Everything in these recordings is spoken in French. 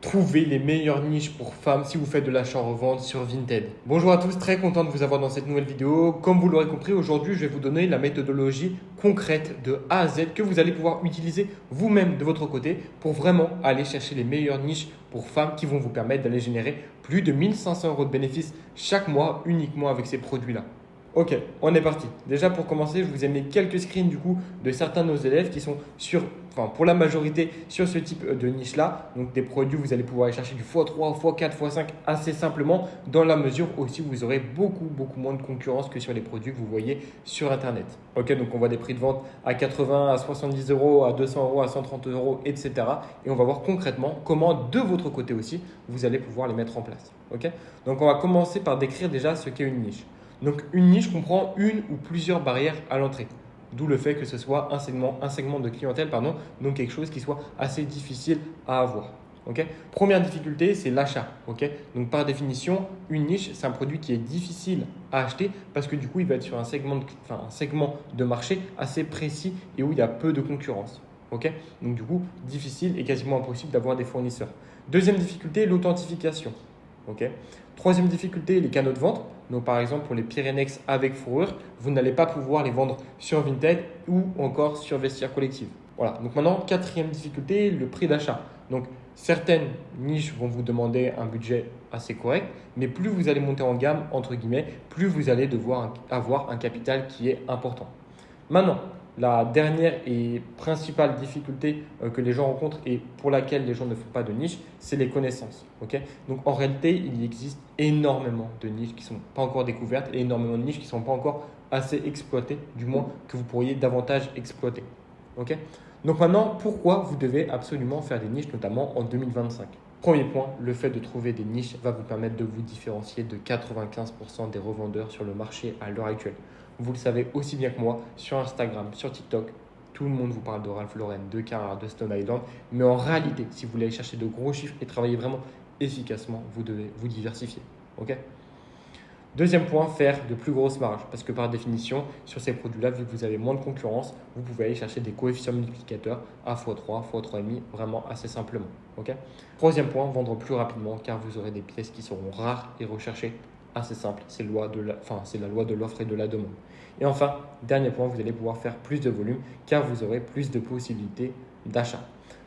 Trouver les meilleures niches pour femmes si vous faites de l'achat-revente sur Vinted. Bonjour à tous, très content de vous avoir dans cette nouvelle vidéo. Comme vous l'aurez compris, aujourd'hui, je vais vous donner la méthodologie concrète de A à Z que vous allez pouvoir utiliser vous-même de votre côté pour vraiment aller chercher les meilleures niches pour femmes qui vont vous permettre d'aller générer plus de 1500 € de bénéfices chaque mois uniquement avec ces produits-là. Ok, on est parti. Déjà pour commencer, je vous ai mis quelques screens de certains de nos élèves qui sont pour la majorité sur ce type de niche-là. Donc des produits, vous allez pouvoir aller chercher du x3, x4, x5 assez simplement dans la mesure aussi où vous aurez beaucoup moins de concurrence que sur les produits que vous voyez sur Internet. Ok, donc on voit des prix de vente à 80, à 70 €, à 200 €, à 130 €, etc. Et on va voir concrètement comment de votre côté aussi, vous allez pouvoir les mettre en place. Ok, donc on va commencer par décrire déjà ce qu'est une niche. Donc une niche comprend une ou plusieurs barrières à l'entrée. D'où le fait que ce soit un segment de clientèle, donc quelque chose qui soit assez difficile à avoir. Première difficulté, c'est l'achat. Donc par définition, une niche, c'est un produit qui est difficile à acheter parce que du coup, il va être sur un segment de marché assez précis et où il y a peu de concurrence. Donc du coup, difficile et quasiment impossible d'avoir des fournisseurs. Deuxième difficulté, l'authentification. Troisième difficulté, les canaux de vente. Donc, par exemple, pour les Pyrenex avec fourrure, vous n'allez pas pouvoir les vendre sur Vinted ou encore sur Vestiaire Collective. Voilà. Donc, maintenant, quatrième difficulté, le prix d'achat. Donc, certaines niches vont vous demander un budget assez correct, mais plus vous allez monter en gamme, entre guillemets, plus vous allez devoir avoir un capital qui est important. Maintenant, la dernière et principale difficulté que les gens rencontrent et pour laquelle les gens ne font pas de niche, c'est les connaissances. Donc en réalité, il existe énormément de niches qui ne sont pas encore découvertes et énormément de niches qui ne sont pas encore assez exploitées, du moins que vous pourriez davantage exploiter. Donc maintenant, pourquoi vous devez absolument faire des niches, notamment en 2025 ? Premier point, le fait de trouver des niches va vous permettre de vous différencier de 95% des revendeurs sur le marché à l'heure actuelle. Vous le savez aussi bien que moi, sur Instagram, sur TikTok, tout le monde vous parle de Ralph Lauren, de Carrera, de Stone Island. Mais en réalité, si vous voulez aller chercher de gros chiffres et travailler vraiment efficacement, vous devez vous diversifier. Deuxième point, faire de plus grosses marges. Parce que par définition, sur ces produits-là, vu que vous avez moins de concurrence, vous pouvez aller chercher des coefficients multiplicateurs à x3, x3,5, vraiment assez simplement. Troisième point, vendre plus rapidement car vous aurez des pièces qui seront rares et recherchées. Assez simple, c'est la loi de l'offre et de la demande. Et enfin, dernier point, vous allez pouvoir faire plus de volume car vous aurez plus de possibilités d'achat.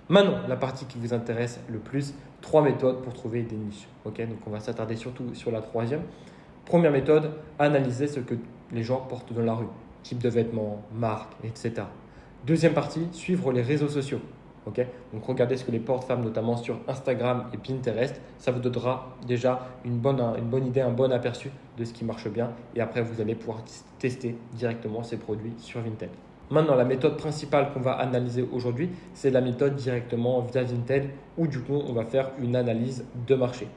Maintenant, la partie qui vous intéresse le plus, 3 méthodes pour trouver des niches. Donc on va s'attarder surtout sur la troisième. Première méthode, analyser ce que les gens portent dans la rue, type de vêtements, marques, etc. Deuxième partie, suivre les réseaux sociaux. Donc regardez ce que les portent femmes, notamment sur Instagram et Pinterest. Ça vous donnera déjà une bonne idée, un bon aperçu de ce qui marche bien. Et après, vous allez pouvoir tester directement ces produits sur Vinted. Maintenant, la méthode principale qu'on va analyser aujourd'hui, c'est la méthode directement via Vinted où du coup, on va faire une analyse de marché.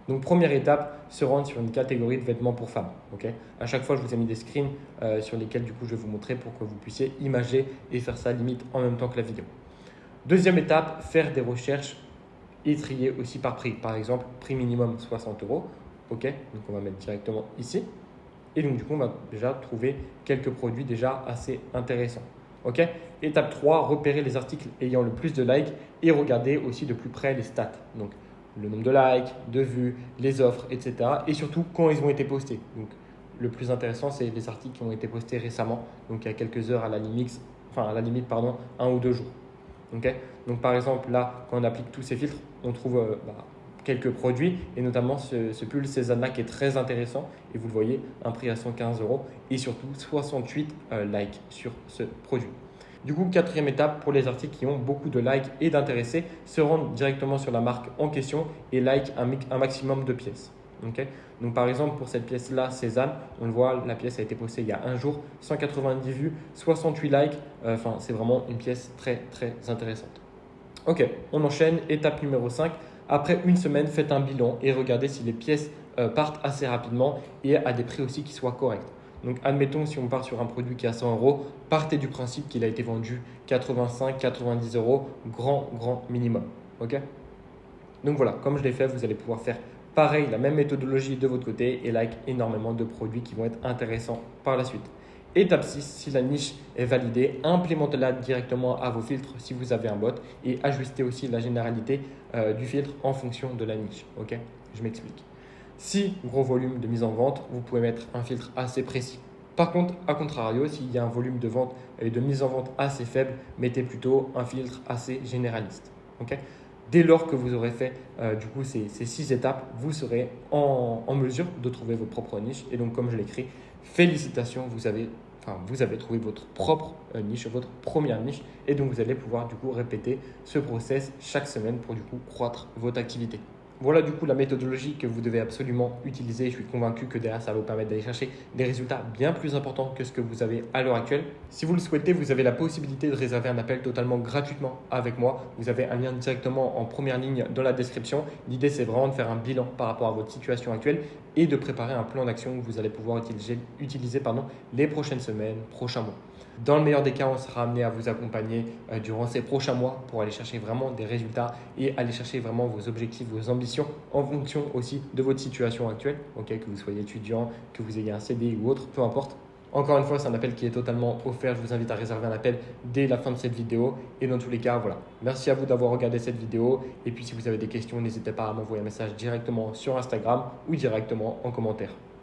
Donc, première étape, se rendre sur une catégorie de vêtements pour femmes. À chaque fois, je vous ai mis des screens sur lesquels du coup, je vais vous montrer pour que vous puissiez imager et faire ça limite en même temps que la vidéo. Deuxième étape, faire des recherches et trier aussi par prix. Par exemple, prix minimum 60 €. Donc, on va mettre directement ici. Et donc, du coup, on va déjà trouver quelques produits déjà assez intéressants. Étape 3, repérer les articles ayant le plus de likes et regarder aussi de plus près les stats. Donc, le nombre de likes, de vues, les offres, etc. Et surtout, quand ils ont été postés. Donc, le plus intéressant, c'est les articles qui ont été postés récemment. Donc, il y a quelques heures à la limite, 1 ou 2 jours. Donc, par exemple, là, quand on applique tous ces filtres, on trouve quelques produits et notamment ce pull Cézanne qui est très intéressant. Et vous le voyez, un prix à 115 € et surtout 68 likes sur ce produit. Du coup, quatrième étape pour les articles qui ont beaucoup de likes et d'intéressés, se rendre directement sur la marque en question et like un maximum de pièces. Donc par exemple, pour cette pièce-là, Cézanne, on le voit, la pièce a été postée il y a un jour, 190 vues, 68 likes. C'est vraiment une pièce très intéressante. On enchaîne. Étape numéro 5. Après une semaine, faites un bilan et regardez si les pièces partent assez rapidement et à des prix aussi qui soient corrects. Donc, admettons, si on part sur un produit qui est à 100 €, partez du principe qu'il a été vendu 85-90 €, grand minimum. Donc voilà, comme je l'ai fait, vous allez pouvoir faire pareil, la même méthodologie de votre côté et like énormément de produits qui vont être intéressants par la suite. Étape 6, si la niche est validée, implémentez-la directement à vos filtres si vous avez un bot et ajustez aussi la généralité du filtre en fonction de la niche. Ok, je m'explique. Si gros volume de mise en vente, vous pouvez mettre un filtre assez précis. Par contre, à contrario, s'il y a un volume de vente et de mise en vente assez faible, mettez plutôt un filtre assez généraliste. Ok, dès lors que vous aurez fait du coup ces 6 étapes, vous serez en mesure de trouver vos propres niches. Et donc, comme je l'écris, félicitations, vous avez trouvé votre propre niche, votre première niche. Et donc, vous allez pouvoir du coup répéter ce process chaque semaine pour du coup croître votre activité. Voilà du coup la méthodologie que vous devez absolument utiliser. Je suis convaincu que derrière, ça va vous permettre d'aller chercher des résultats bien plus importants que ce que vous avez à l'heure actuelle. Si vous le souhaitez, vous avez la possibilité de réserver un appel totalement gratuitement avec moi. Vous avez un lien directement en première ligne dans la description. L'idée, c'est vraiment de faire un bilan par rapport à votre situation actuelle et de préparer un plan d'action que vous allez pouvoir utiliser les prochaines semaines, prochains mois. Dans le meilleur des cas, on sera amené à vous accompagner durant ces prochains mois pour aller chercher vraiment des résultats et aller chercher vraiment vos objectifs, vos ambitions en fonction aussi de votre situation actuelle, okay, que vous soyez étudiant, que vous ayez un CDI ou autre, peu importe. Encore une fois, c'est un appel qui est totalement offert. Je vous invite à réserver un appel dès la fin de cette vidéo. Et dans tous les cas, voilà. Merci à vous d'avoir regardé cette vidéo. Et puis, si vous avez des questions, n'hésitez pas à m'envoyer un message directement sur Instagram ou directement en commentaire.